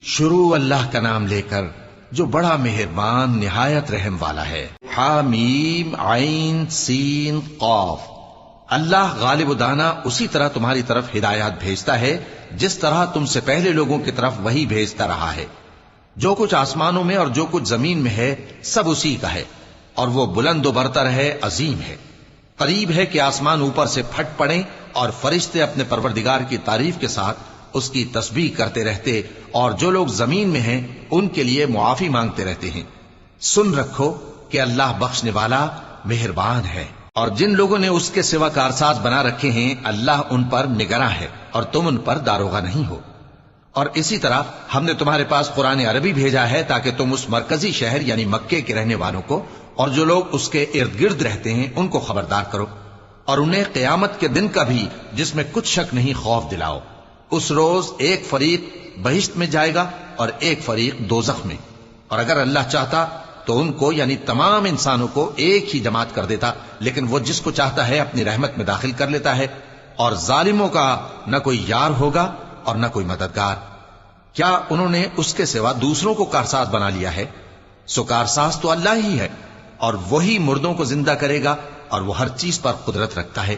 شروع اللہ کا نام لے کر جو بڑا مہربان نہایت رحم والا ہے۔ حامیم عین سین قاف۔ اللہ غالب و دانا اسی طرح تمہاری طرف ہدایات بھیجتا ہے جس طرح تم سے پہلے لوگوں کی طرف وہی بھیجتا رہا ہے۔ جو کچھ آسمانوں میں اور جو کچھ زمین میں ہے سب اسی کا ہے، اور وہ بلند و برتر ہے، عظیم ہے۔ قریب ہے کہ آسمان اوپر سے پھٹ پڑیں اور فرشتے اپنے پروردگار کی تعریف کے ساتھ اس کی تسبیح کرتے رہتے، اور جو لوگ زمین میں ہیں ان کے لیے معافی مانگتے رہتے ہیں۔ سن رکھو کہ اللہ بخشنے والا مہربان ہے۔ اور جن لوگوں نے اس کے سوا کارساز بنا رکھے ہیں اللہ ان پر نگراں ہے اور تم ان پر داروغہ نہیں ہو۔ اور اسی طرح ہم نے تمہارے پاس قرآن عربی بھیجا ہے تاکہ تم اس مرکزی شہر یعنی مکے کے رہنے والوں کو اور جو لوگ اس کے ارد گرد رہتے ہیں ان کو خبردار کرو، اور انہیں قیامت کے دن کا بھی جس میں کچھ شک نہیں خوف دلاؤ۔ اس روز ایک فریق بہشت میں جائے گا اور ایک فریق دوزخ میں، اور اگر اللہ چاہتا تو ان کو یعنی تمام انسانوں کو ایک ہی جماعت کر دیتا، لیکن وہ جس کو چاہتا ہے اپنی رحمت میں داخل کر لیتا ہے، اور ظالموں کا نہ کوئی یار ہوگا اور نہ کوئی مددگار۔ کیا انہوں نے اس کے سوا دوسروں کو کارساز بنا لیا ہے؟ سو کارساز تو اللہ ہی ہے، اور وہی مردوں کو زندہ کرے گا اور وہ ہر چیز پر قدرت رکھتا ہے۔